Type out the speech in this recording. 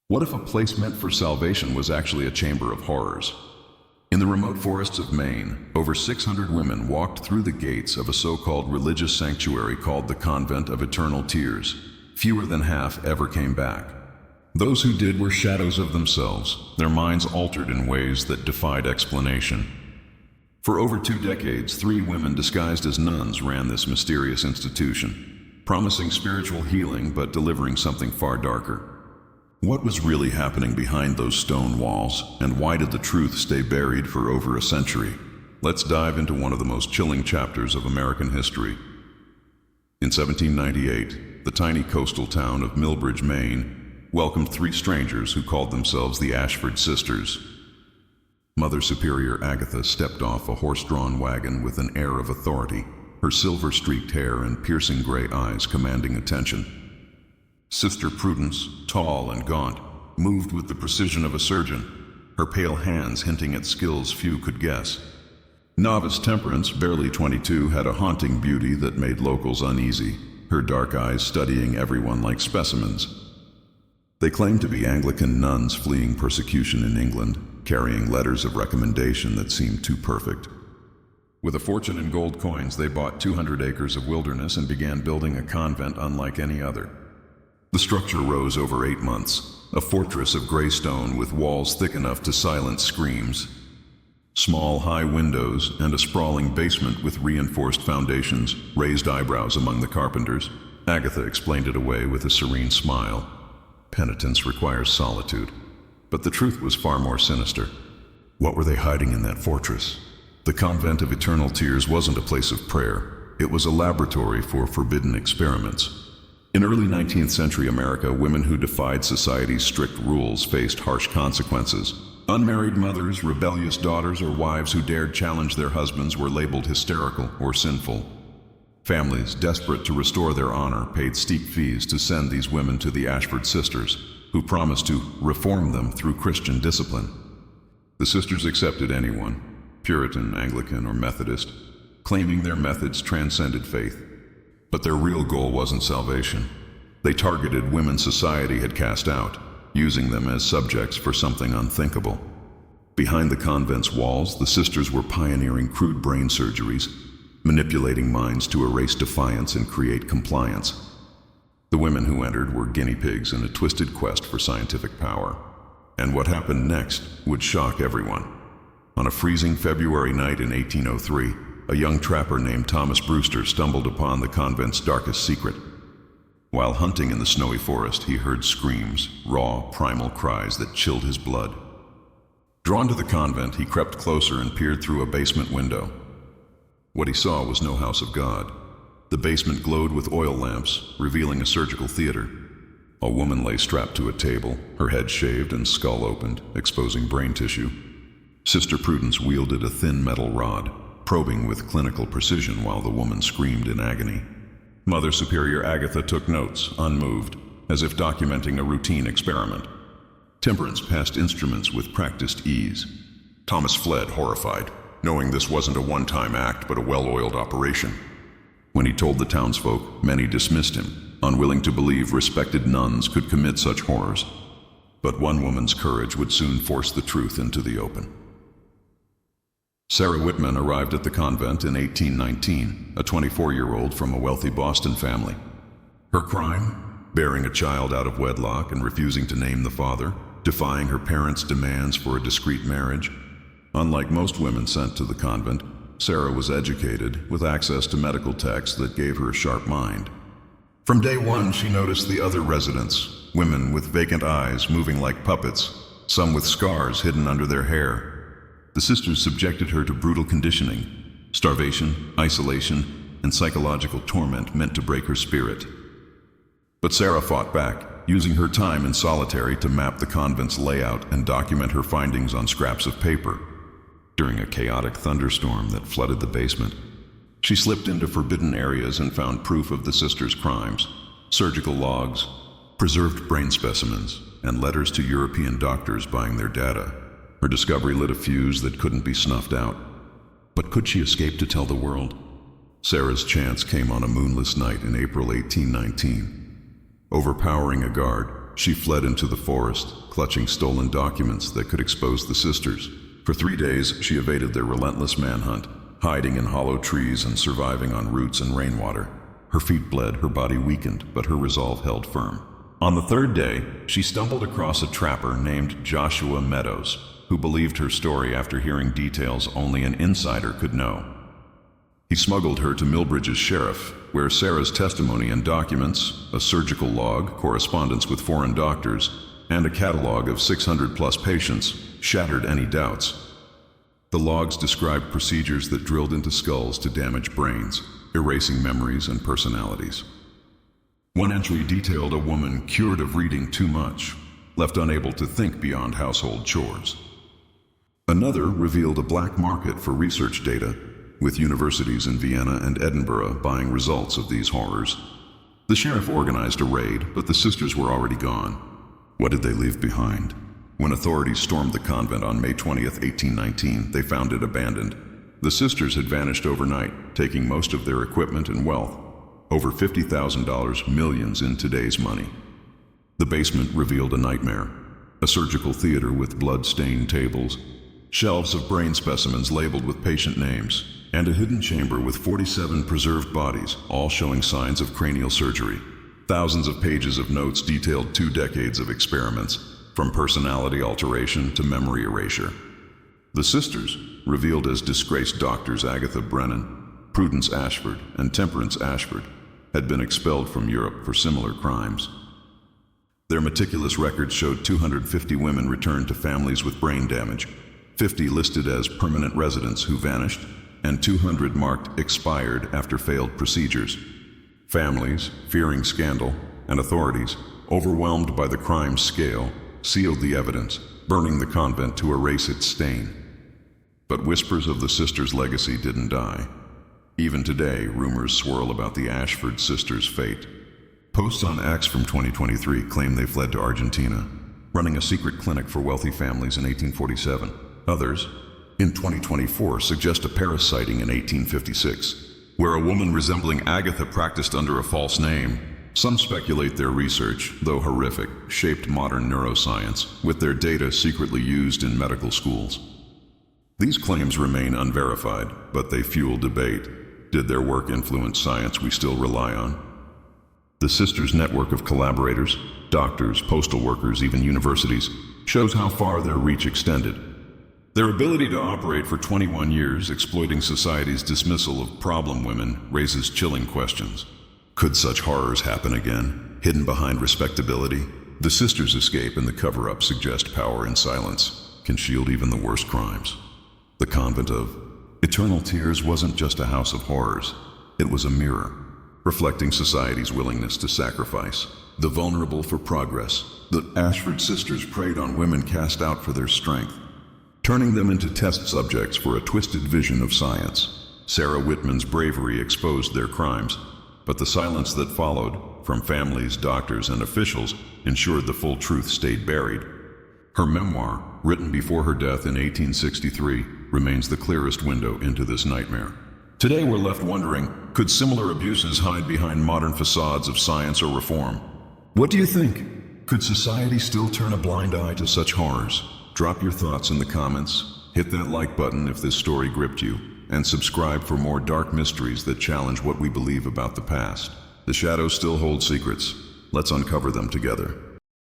What if a place meant for salvation was actually a chamber of horrors? In the remote forests of Maine, over 600 women walked through the gates of a so-called religious sanctuary called the Convent of Eternal Tears. Fewer than half ever came back. Those who did were shadows of themselves, their minds altered in ways that defied explanation. For over 2 decades, 3 women disguised as nuns ran this mysterious institution, promising spiritual healing but delivering something far darker. What was really happening behind those stone walls, and why did the truth stay buried for over a century? Let's dive into one of the most chilling chapters of American history. In 1798, the tiny coastal town of Millbridge, Maine, welcomed 3 strangers who called themselves the Ashford sisters. Mother Superior Agatha stepped off a horse-drawn wagon with an air of authority, her silver-streaked hair and piercing gray eyes commanding attention. Sister Prudence, tall and gaunt, moved with the precision of a surgeon, her pale hands hinting at skills few could guess. Novice Temperance, barely 22, had a haunting beauty that made locals uneasy, her dark eyes studying everyone like specimens. They claimed to be Anglican nuns fleeing persecution in England, carrying letters of recommendation that seemed too perfect. With a fortune in gold coins, they bought 200 acres of wilderness and began building a convent unlike any other. The structure rose over 8 months, a fortress of gray stone with walls thick enough to silence screams. Small, high windows and a sprawling basement with reinforced foundations raised eyebrows among the carpenters. Agatha explained it away with a serene smile. Penitence requires solitude. But the truth was far more sinister. What were they hiding in that fortress? The Convent of Eternal Tears wasn't a place of prayer. It was a laboratory for forbidden experiments. In early 19th century America, women who defied society's strict rules faced harsh consequences. Unmarried mothers, rebellious daughters, or wives who dared challenge their husbands were labeled hysterical or sinful. Families, desperate to restore their honor, paid steep fees to send these women to the Ashford sisters, who promised to reform them through Christian discipline. The sisters accepted anyone, Puritan, Anglican, or Methodist, claiming their methods transcended faith. But their real goal wasn't salvation. They targeted women society had cast out, using them as subjects for something unthinkable. Behind the convent's walls, the sisters were pioneering crude brain surgeries, manipulating minds to erase defiance and create compliance. The women who entered were guinea pigs in a twisted quest for scientific power. And what happened next would shock everyone. On a freezing February night in 1803, a young trapper named Thomas Brewster stumbled upon the convent's darkest secret. While hunting in the snowy forest, he heard screams, raw, primal cries that chilled his blood. Drawn to the convent, he crept closer and peered through a basement window. What he saw was no house of God. The basement glowed with oil lamps, revealing a surgical theater. A woman lay strapped to a table, her head shaved and skull opened, exposing brain tissue. Sister Prudence wielded a thin metal rod, probing with clinical precision while the woman screamed in agony. Mother Superior Agatha took notes, unmoved, as if documenting a routine experiment. Temperance passed instruments with practiced ease. Thomas fled, horrified, knowing this wasn't a one-time act but a well-oiled operation. When he told the townsfolk, many dismissed him, unwilling to believe respected nuns could commit such horrors. But one woman's courage would soon force the truth into the open. Sarah Whitman arrived at the convent in 1819, a 24-year-old from a wealthy Boston family. Her crime? Bearing a child out of wedlock and refusing to name the father, defying her parents' demands for a discreet marriage. Unlike most women sent to the convent, Sarah was educated, with access to medical texts that gave her a sharp mind. From day one, she noticed the other residents, women with vacant eyes moving like puppets, some with scars hidden under their hair. The sisters subjected her to brutal conditioning, starvation, isolation, and psychological torment meant to break her spirit. But Sarah fought back, using her time in solitary to map the convent's layout and document her findings on scraps of paper. During a chaotic thunderstorm that flooded the basement, she slipped into forbidden areas and found proof of the sisters' crimes, surgical logs, preserved brain specimens, and letters to European doctors buying their data. Her discovery lit a fuse that couldn't be snuffed out. But could she escape to tell the world? Sarah's chance came on a moonless night in April 1819. Overpowering a guard, she fled into the forest, clutching stolen documents that could expose the sisters. For 3 days, she evaded their relentless manhunt, hiding in hollow trees and surviving on roots and rainwater. Her feet bled, her body weakened, but her resolve held firm. On the 3rd day, she stumbled across a trapper named Joshua Meadows, who believed her story after hearing details only an insider could know. He smuggled her to Millbridge's sheriff, where Sarah's testimony and documents, a surgical log, correspondence with foreign doctors, and a catalog of 600-plus patients shattered any doubts. The logs described procedures that drilled into skulls to damage brains, erasing memories and personalities. One entry detailed a woman cured of reading too much, left unable to think beyond household chores. Another revealed a black market for research data, with universities in Vienna and Edinburgh buying results of these horrors. The sheriff organized a raid, but the sisters were already gone. What did they leave behind? When authorities stormed the convent on May 20th, 1819, they found it abandoned. The sisters had vanished overnight, taking most of their equipment and wealth. Over $50,000, millions in today's money. The basement revealed a nightmare. A surgical theater with blood-stained tables, shelves of brain specimens labeled with patient names, and a hidden chamber with 47 preserved bodies, all showing signs of cranial surgery. Thousands of pages of notes detailed 2 decades of experiments, from personality alteration to memory erasure. The sisters, revealed as disgraced doctors Agatha Brennan, Prudence Ashford, and Temperance Ashford, had been expelled from Europe for similar crimes. Their meticulous records showed 250 women returned to families with brain damage, 50 listed as permanent residents who vanished, and 200 marked expired after failed procedures. Families, fearing scandal, and authorities, overwhelmed by the crime's scale, sealed the evidence, burning the convent to erase its stain. But whispers of the sisters' legacy didn't die. Even today, rumors swirl about the Ashford sisters' fate. Posts on X from 2023 claim they fled to Argentina, running a secret clinic for wealthy families in 1847. Others, in 2024, suggest a Paris sighting in 1856, where a woman resembling Agatha practiced under a false name. Some speculate their research, though horrific, shaped modern neuroscience, with their data secretly used in medical schools. These claims remain unverified, but they fuel debate. Did their work influence science we still rely on? The sisters' network of collaborators, doctors, postal workers, even universities, shows how far their reach extended. Their ability to operate for 21 years, exploiting society's dismissal of problem women, raises chilling questions. Could such horrors happen again, hidden behind respectability? The sisters' escape and the cover-up suggest power in silence can shield even the worst crimes. The convent of Eternal Tears wasn't just a house of horrors. It was a mirror, reflecting society's willingness to sacrifice the vulnerable for progress. The Ashford sisters preyed on women cast out for their strength, turning them into test subjects for a twisted vision of science. Sarah Whitman's bravery exposed their crimes, but the silence that followed, from families, doctors, and officials, ensured the full truth stayed buried. Her memoir, written before her death in 1863, remains the clearest window into this nightmare. Today we're left wondering, could similar abuses hide behind modern facades of science or reform? What do you think? Could society still turn a blind eye to such horrors? Drop your thoughts in the comments, hit that like button if this story gripped you, and subscribe for more dark mysteries that challenge what we believe about the past. The shadows still hold secrets. Let's uncover them together.